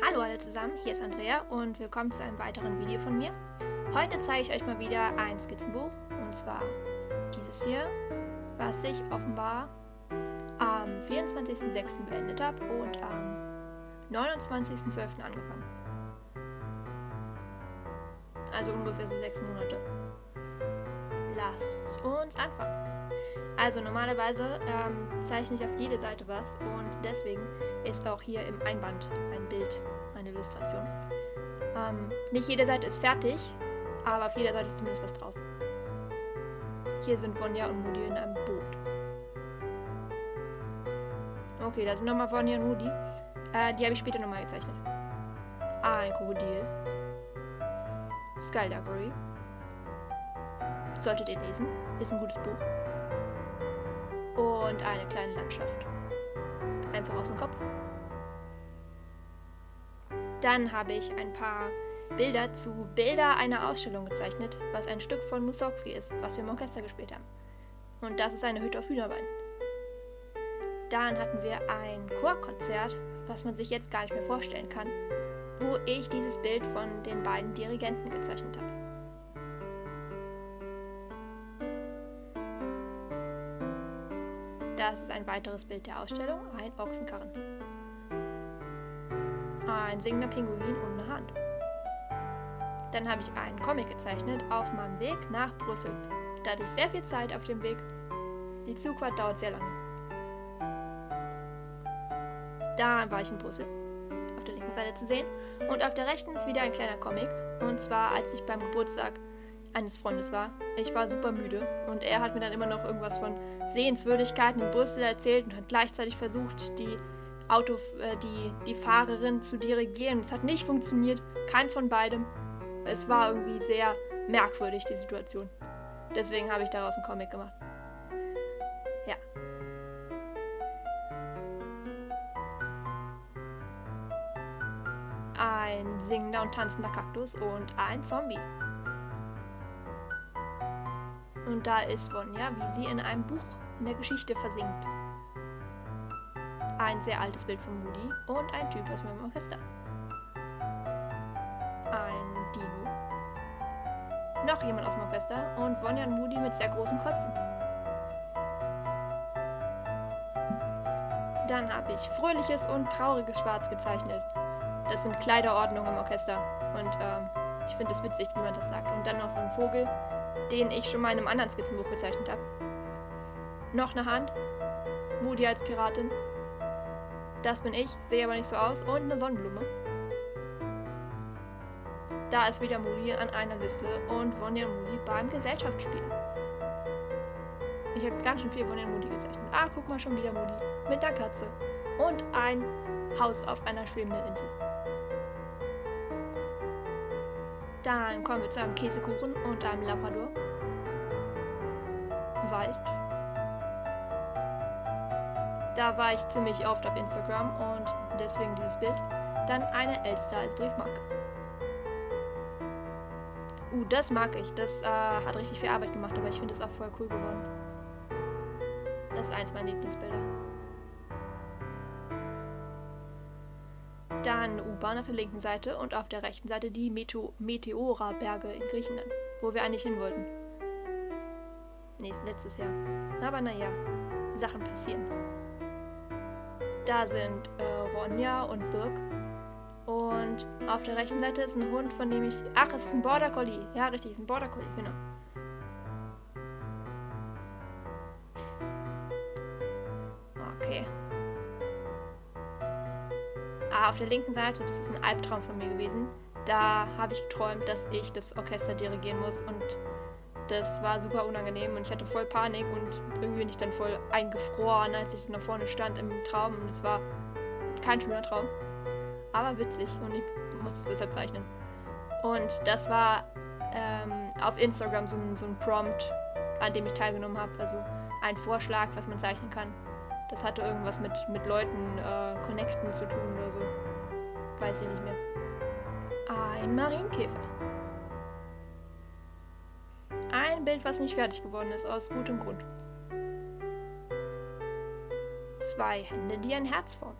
Hallo alle zusammen, hier ist Andrea und willkommen zu einem weiteren Video von mir. Heute zeige ich euch mal wieder ein Skizzenbuch, und zwar dieses hier, was ich offenbar am 24.06. beendet habe und am 29.12. angefangen. Also ungefähr so 6 Monate. Lasst uns anfangen. Also normalerweise zeichne ich auf jede Seite was und deswegen ist auch hier im Einband ein Bild, eine Illustration. Nicht jede Seite ist fertig, aber auf jeder Seite ist zumindest was drauf. Hier sind Vanya und Moody in einem Boot. Okay, da sind nochmal Vanya und Moody. Die habe ich später nochmal gezeichnet. Ein Krokodil. Skullduggery. Solltet ihr lesen. Ist ein gutes Buch. Und eine kleine Landschaft. Einfach aus dem Kopf. Dann habe ich ein paar Bilder einer Ausstellung gezeichnet, was ein Stück von Mussorgsky ist, was wir im Orchester gespielt haben. Und das ist eine Hütte auf Hühnerbein. Dann hatten wir ein Chorkonzert, was man sich jetzt gar nicht mehr vorstellen kann, wo ich dieses Bild von den beiden Dirigenten gezeichnet habe. Das ist ein weiteres Bild der Ausstellung, ein Ochsenkarren. Ein singender Pinguin und eine Hand. Dann habe ich einen Comic gezeichnet auf meinem Weg nach Brüssel. Da hatte ich sehr viel Zeit auf dem Weg. Die Zugfahrt dauert sehr lange. Da war ich in Brüssel, auf der linken Seite zu sehen. Und auf der rechten ist wieder ein kleiner Comic. Und zwar, als ich beim Geburtstag eines Freundes war. Ich war super müde und er hat mir dann immer noch irgendwas von Sehenswürdigkeiten in Brüssel erzählt und hat gleichzeitig versucht, die Fahrerin zu dirigieren. Es hat nicht funktioniert, keins von beidem. Es war irgendwie sehr merkwürdig, die Situation. Deswegen habe ich daraus einen Comic gemacht. Ja. Ein singender und tanzender Kaktus und ein Zombie. Und da ist Vanya, wie sie in einem Buch in der Geschichte versinkt. Ein sehr altes Bild von Moody und ein Typ aus meinem Orchester. Ein Dino. Noch jemand aus dem Orchester und Vanya und Moody mit sehr großen Köpfen. Dann habe ich fröhliches und trauriges Schwarz gezeichnet. Das sind Kleiderordnungen im Orchester und ich finde es witzig, wie man das sagt. Und dann noch so ein Vogel, den ich schon mal in einem anderen Skizzenbuch gezeichnet habe. Noch eine Hand. Moody als Piratin. Das bin ich, sehe aber nicht so aus. Und eine Sonnenblume. Da ist wieder Moody an einer Liste und Vanya und Moody beim Gesellschaftsspiel. Ich habe ganz schön viel von den Moody gezeichnet. Ah, guck mal, schon wieder Moody. Mit der Katze. Und ein Haus auf einer schwebenden Insel. Dann kommen wir zu einem Käsekuchen und einem Labrador. Wald. Da war ich ziemlich oft auf Instagram und deswegen dieses Bild. Dann eine Elster als Briefmarke. Das mag ich. Das hat richtig viel Arbeit gemacht, aber ich finde es auch voll cool geworden. Das ist eins meiner Lieblingsbilder. Dann U-Bahn auf der linken Seite und auf der rechten Seite die Meteora-Berge in Griechenland, wo wir eigentlich hin wollten. Nee, letztes Jahr. Aber naja, Sachen passieren. Da sind Ronja und Birk. Und auf der rechten Seite ist ein Hund, von dem ich... Ach, es ist ein Border Collie. Ja, richtig, es ist ein Border Collie, genau. Okay. Auf der linken Seite, das ist ein Albtraum von mir gewesen. Da habe ich geträumt, dass ich das Orchester dirigieren muss und das war super unangenehm und ich hatte voll Panik und irgendwie bin ich dann voll eingefroren, als ich dann da vorne stand im Traum und es war kein schöner Traum, aber witzig und ich musste es deshalb zeichnen. Und das war auf Instagram so ein Prompt, an dem ich teilgenommen habe, also ein Vorschlag, was man zeichnen kann. Das hatte irgendwas mit Leuten connecten zu tun oder so. Weiß ich nicht mehr. Ein Marienkäfer. Ein Bild, was nicht fertig geworden ist, aus gutem Grund. 2 Hände, die ein Herz formen.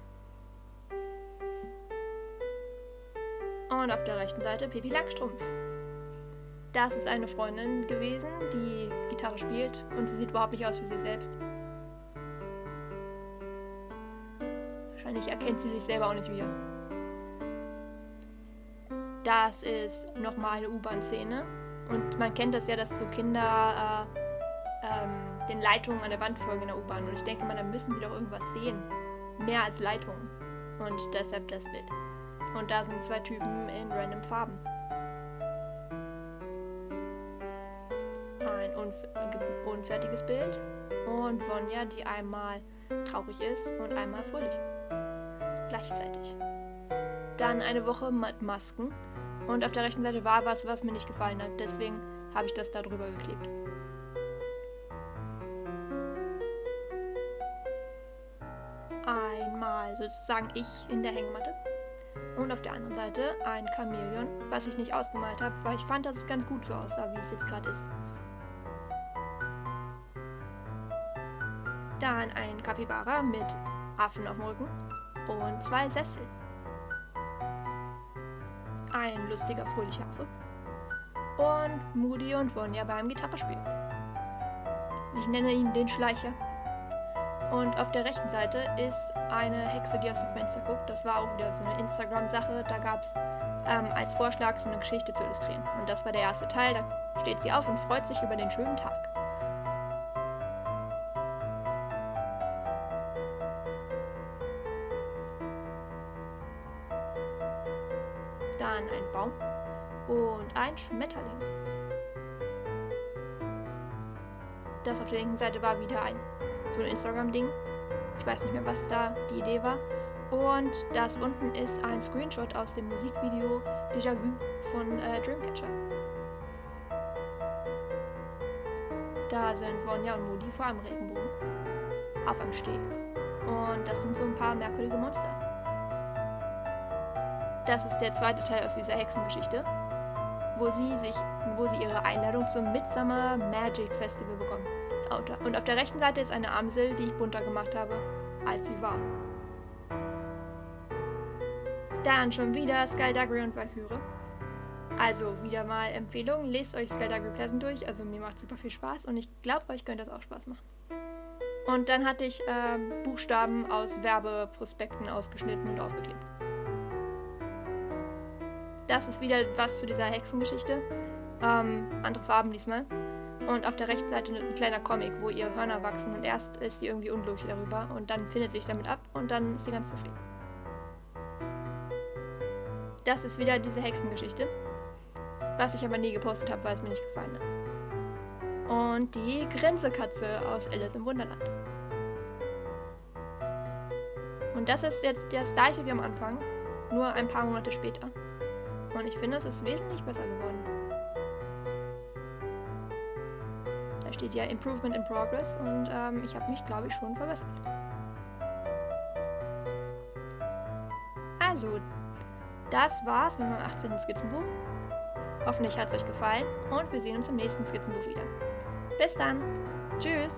Und auf der rechten Seite Pippi Langstrumpf. Das ist eine Freundin gewesen, die Gitarre spielt und sie sieht überhaupt nicht aus wie sie selbst. Wahrscheinlich erkennt sie sich selber auch nicht wieder. Das ist nochmal eine U-Bahn-Szene. Und man kennt das ja, dass so Kinder den Leitungen an der Wand folgen in der U-Bahn. Und ich denke mal, da müssen sie doch irgendwas sehen. Mehr als Leitungen. Und deshalb das Bild. Und da sind 2 Typen in random Farben. Ein unfertiges Bild. Und Vanya, die einmal traurig ist und einmal fröhlich. Gleichzeitig. Dann eine Woche mit Masken. Und auf der rechten Seite war was mir nicht gefallen hat. Deswegen habe ich das da drüber geklebt. Einmal sozusagen ich in der Hängematte. Und auf der anderen Seite ein Chamäleon, was ich nicht ausgemalt habe, weil ich fand, dass es ganz gut so aussah, wie es jetzt gerade ist. Dann ein Kapibara mit Affen auf dem Rücken und 2 Sessel. Ein lustiger, fröhlicher Affe. Und Moody und Vanya beim Gitarrespielen. Ich nenne ihn den Schleicher. Und auf der rechten Seite ist eine Hexe, die aus dem Fenster guckt. Das war auch wieder so eine Instagram-Sache. Da gab es als Vorschlag, so eine Geschichte zu illustrieren. Und das war der erste Teil. Da steht sie auf und freut sich über den schönen Tag. Dann ein Baum und ein Schmetterling. Das auf der linken Seite war wieder so ein Instagram-Ding. Ich weiß nicht mehr, was da die Idee war. Und das unten ist ein Screenshot aus dem Musikvideo Déjà Vu von Dreamcatcher. Da sind Vanya und Moody vor einem Regenbogen auf einem Steg. Und das sind so ein paar merkwürdige Monster. Das ist der zweite Teil aus dieser Hexengeschichte, wo sie ihre Einladung zum Midsummer Magic Festival bekommen. Und auf der rechten Seite ist eine Amsel, die ich bunter gemacht habe, als sie war. Dann schon wieder Skullduggery und Valkyrie. Also wieder mal Empfehlung, lest euch Skullduggery Pleasant durch, also mir macht super viel Spaß und ich glaube, euch könnte das auch Spaß machen. Und dann hatte ich Buchstaben aus Werbeprospekten ausgeschnitten und aufgeklebt. Das ist wieder was zu dieser Hexengeschichte. Andere Farben diesmal. Und auf der rechten Seite ein kleiner Comic, wo ihr Hörner wachsen. Und erst ist sie irgendwie unglücklich darüber. Und dann findet sie sich damit ab. Und dann ist sie ganz zufrieden. Das ist wieder diese Hexengeschichte. Was ich aber nie gepostet habe, weil es mir nicht gefallen hat. Und die Grinsekatze aus Alice im Wunderland. Und das ist jetzt das gleiche wie am Anfang. Nur ein paar Monate später. Und ich finde, es ist wesentlich besser geworden. Da steht ja Improvement in Progress und ich habe mich, glaube ich, schon verbessert. Also, das war's mit meinem 18. Skizzenbuch. Hoffentlich hat es euch gefallen und wir sehen uns im nächsten Skizzenbuch wieder. Bis dann. Tschüss.